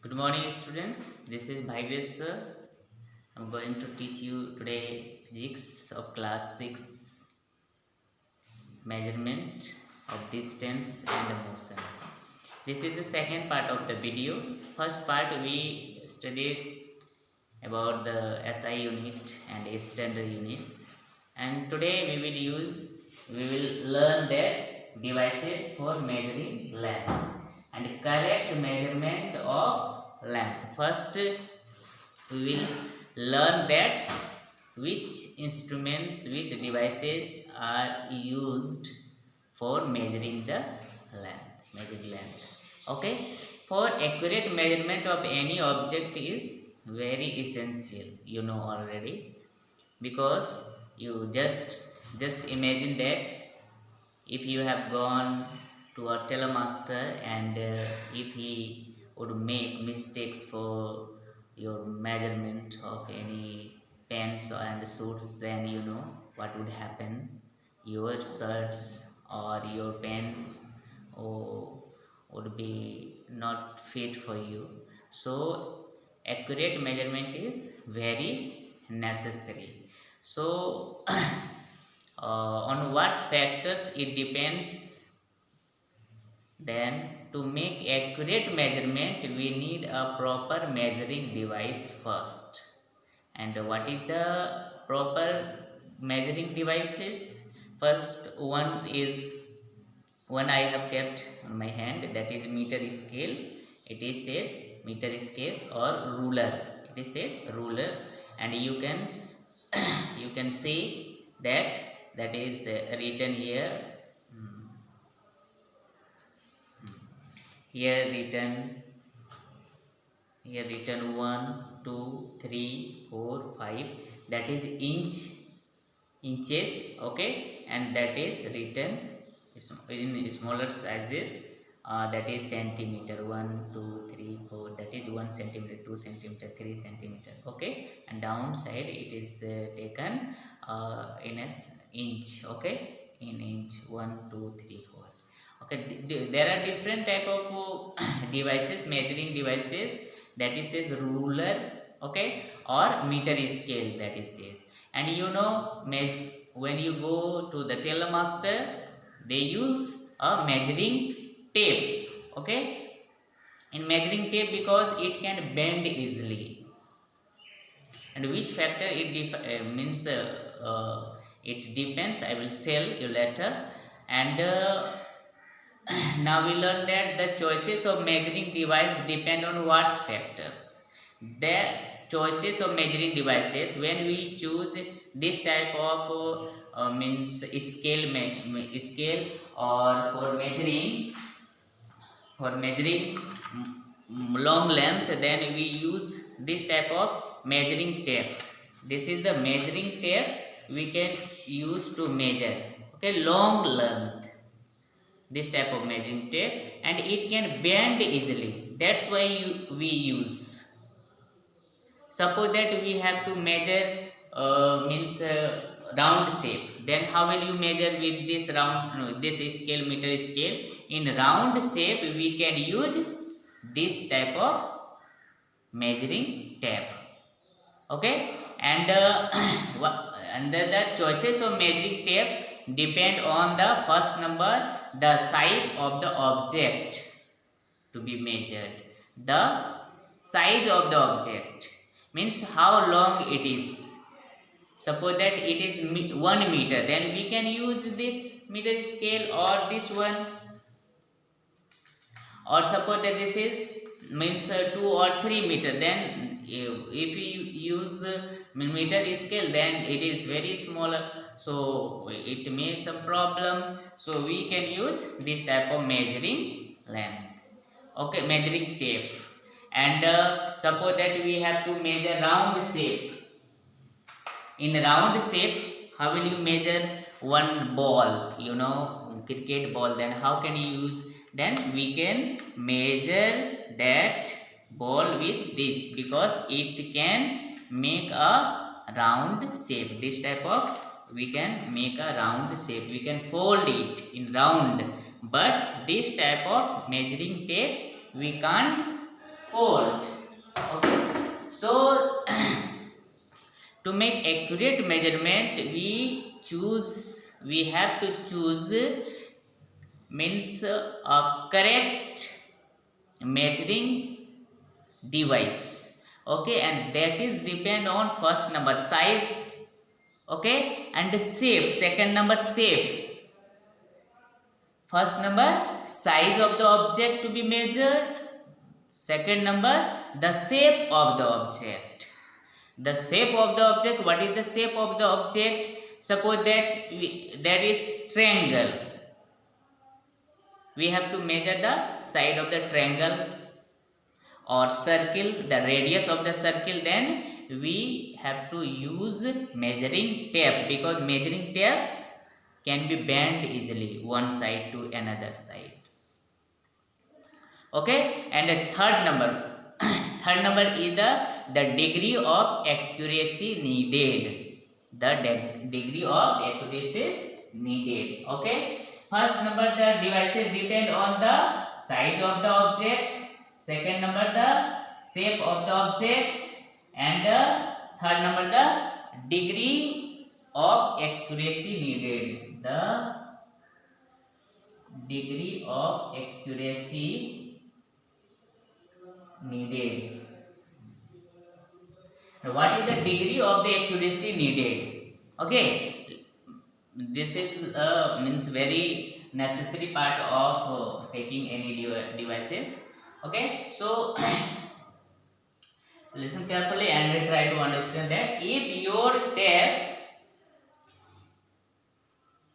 Good morning, students. This is Bhagresh sir. I'm going to teach you today physics of class 6, measurement of distance and motion. This is the second part of the video. First part we studied about the SI unit and standard units, and today we will learn that devices for measuring length and correct measurement of length. First we will learn that which instruments, which devices are used for measuring the length. Okay, for accurate measurement of any object is very essential, you know already, because you just imagine that if you have gone to a telemaster and if he would make mistakes for your measurement of any pants and suits, then you know what would happen. Your shirts or your pants would be not fit for you. So accurate measurement is very necessary. So on what factors it depends. Then to make accurate measurement we need a proper measuring device first. And what is the proper measuring devices? First one I have kept on my hand, that is meter scale. It is said meter scales or ruler. It is said ruler, and you can you can see that is written here. Here written here written 1, 2, 3, 4, 5. That is inches. Okay, and that is written in smaller sizes. That is centimeter. 1, 2, 3, 4. That is 1 centimeter, 2 centimeter, 3 centimeter. Okay, and downside it is taken in as inch. Okay, in inch. 1, 2, 3, 4. Okay, there are different type of devices, measuring devices. That is says ruler, okay, or meter scale, that is says. And you know, when you go to the telemaster, they use a measuring tape. Okay, in measuring tape, because it can bend easily. And which factor it means it depends, I will tell you later. And now we learn that the choices of measuring device depend on what factors. The choices of measuring devices, when we choose this type of means scale or for measuring long length, then we use this type of measuring tape. This is the measuring tape we can use to measure, okay, long length. This type of measuring tape, and it can bend easily. That's why we use. Suppose that we have to measure means round shape. Then how will you measure with this round? No, this scale, meter scale. In round shape, we can use this type of measuring tape. Okay, and under the choices of measuring tape depend on the first number, the size of the object to be measured. The size of the object means how long it is. Suppose that it is 1 meter, then we can use this meter scale or this one. Or suppose that this is means 2 or 3 meter, then if we use meter scale, then it is very smaller, so it may some problem. So we can use this type of measuring length, okay, measuring tape. And suppose that we have to measure round shape. In round shape, how will you measure one ball, you know, cricket ball? Then how can you use? Then we can measure that ball with this, because it can make a round shape. This type of we can make a round shape, we can fold it in round. But this type of measuring tape we can't fold. Okay, so to make accurate measurement we have to choose means a correct measuring device. Okay, and that is depend on first number size, okay, and shape. Second number shape. First number size of the object to be measured. Second number the shape of the object. The shape of the object. What is the shape of the object? Suppose that is triangle. We have to measure the side of the triangle or circle, the radius of the circle. Then we have to use measuring tape, because measuring tape can be bent easily one side to another side. Okay, and the third number third number is the degree of accuracy needed. The degree of accuracy is needed. Okay, first number the devices depend on the size of the object. Second number the shape of the object, and third number the degree of accuracy needed. The degree of accuracy needed. What is the degree of the accuracy needed? Okay, this is means very necessary part of taking any devices. Okay, so listen carefully and try to understand that if your tape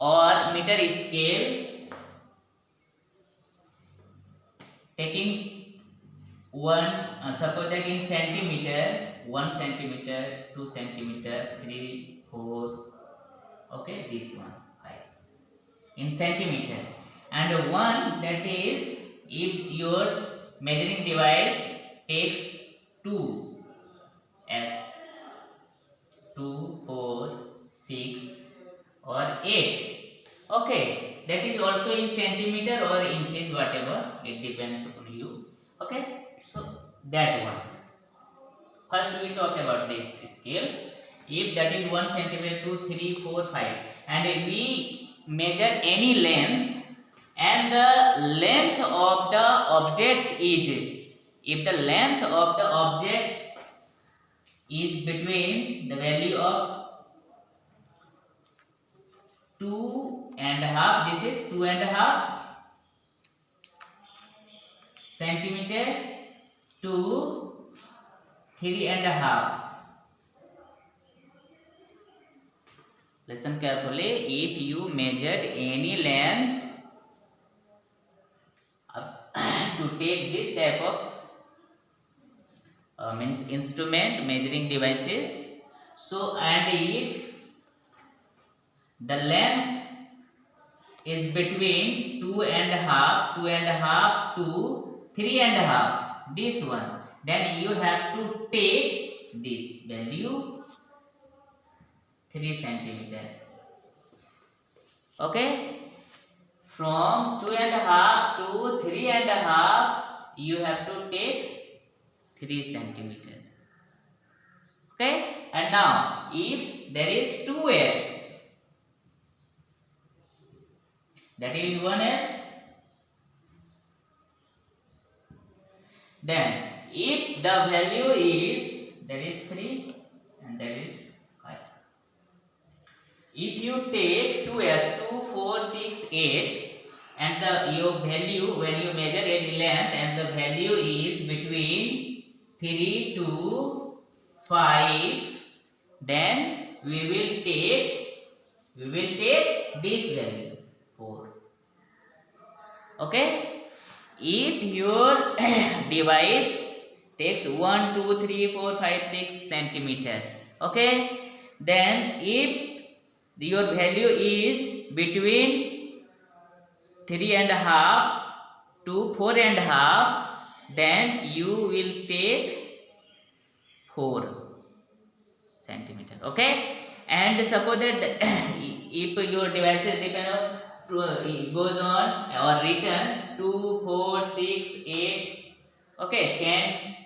or meter scale taking one, suppose that in centimeter, 1 centimeter, 2 centimeter, 3, 4, okay, this one 5 in centimeter, and one that is if your measuring device takes 2 as 2, 4, 6 or 8, okay, that is also in centimeter or inches, whatever, it depends on you. Okay, so that one. First we talk about this scale. If that is 1 centimeter, 2, 3, 4, 5, and we measure any length, and the length of the object is, if the length of the object is between the value of 2.5, this is 2.5 centimeter to 3.5. Listen carefully. If you measured any length to take this type of means instrument, measuring devices, so and if the length is between 2.5 to 3.5, this one, then you have to take this value 3 centimeter. Okay, from 2.5 to 3.5 you have to take 3 centimeter. Okay, and now if there is 2s, that is 1s, then if the value is, there is 3 and there is 5, if you take 2s, 2, 4, 6, 8, and your value, when you measure any length and the value is between 3 to 5, then we will take this value 4. Okay, if your device takes 1, 2, 3, 4, 5, 6 centimeter, okay, then if your value is between 3.5 to 4.5, then you will take 4 centimeter. Okay, and suppose that if your devices depend on goes on or return 2, 4, 6, 8, Okay, can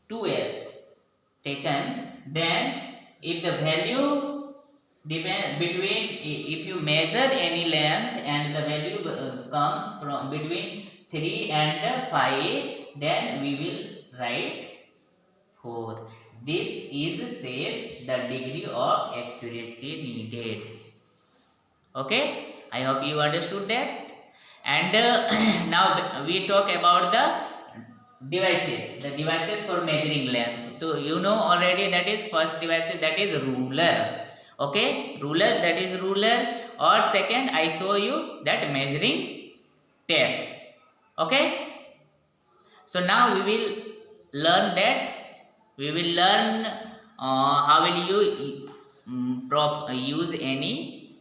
2s taken, then if the value depend between, if you measure any length and the value comes from between 3 and 5, then we will write 4. This is said the degree of accuracy needed. Okay, I hope you understood that. And now we talk about the devices for measuring length. So you know already, that is first devices, that is ruler. Okay, ruler, that is ruler. Or second, I show you that measuring tape. Okay, so now we will learn that, we will learn how will you use any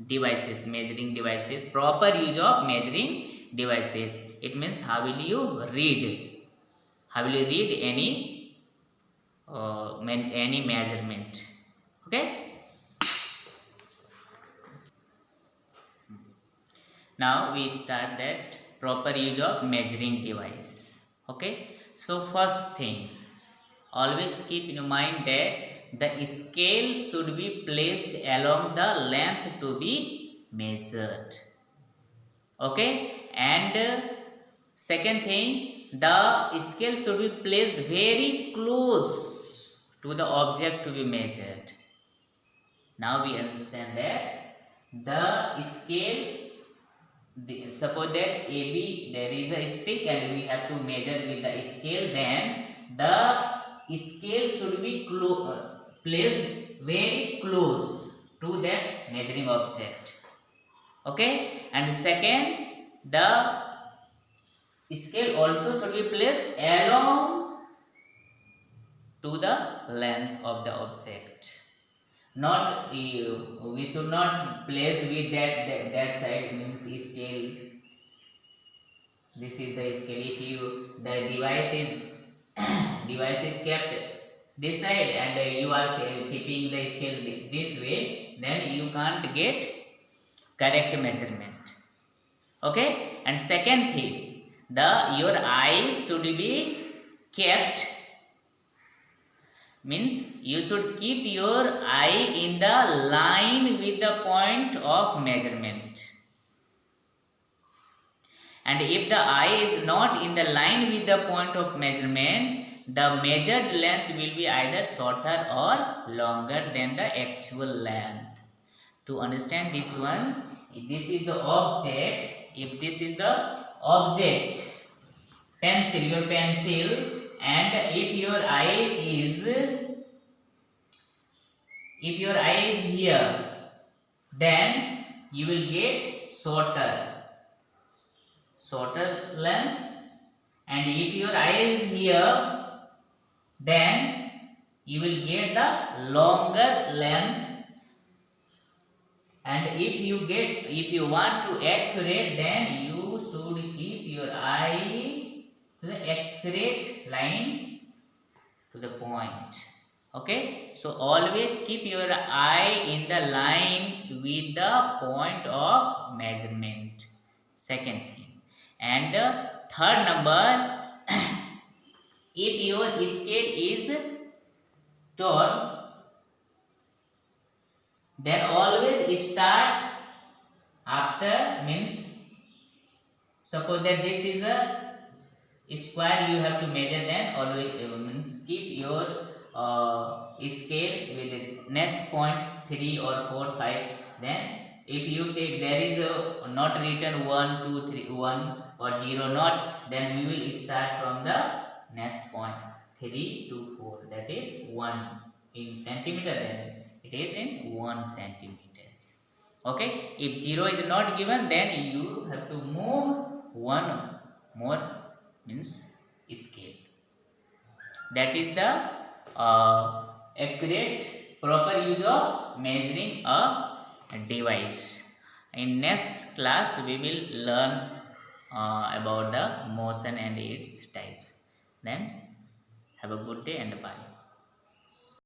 devices, measuring devices, proper use of measuring devices. It means how will you read, any any measurement. Okay, now we start that proper use of measuring device. Okay, so first thing, always keep in mind that the scale should be placed along the length to be measured. Okay, and second thing, the scale should be placed very close to the object to be measured. Now we understand that the scale, suppose that AB, there is a stick and we have to measure with the scale, then the scale should be placed very close to that measuring object. Okay, and second, the scale also should be placed along to the length of the object. Not we should not place with that side, means scale. This is the scale. If you, the device is device is kept this side and you are keeping the scale this way, then you can't get correct measurement. Okay, and second thing, your eyes should be kept, means you should keep your eye in the line with the point of measurement. And if the eye is not in the line with the point of measurement, the measured length will be either shorter or longer than the actual length. To understand this one, this is the object. If this is the object, pencil, your pencil, and if your eye is here, then you will get shorter length, and if your eye is here, then you will get the longer length. And if you want to accurate, then you should keep your eye to the accurate line to the point. Okay, so always keep your eye in the line with the point of measurement. Second thing. And third number, if your scale is torn, then always start after, means suppose that this is a square you have to measure, then always means keep your scale with the next point 3 or 4, 5. Then if you take, there is a not written 1, 2, 3, 1 or 0 not, then we will start from the next point 3 to 4, that is 1 in centimeter, then it is in 1 centimeter. Okay, if 0 is not given, then you have to move 1 more, means scale. That is the accurate proper use of measuring a device. In next class we will learn about the motion and its types. Then have a good day and bye.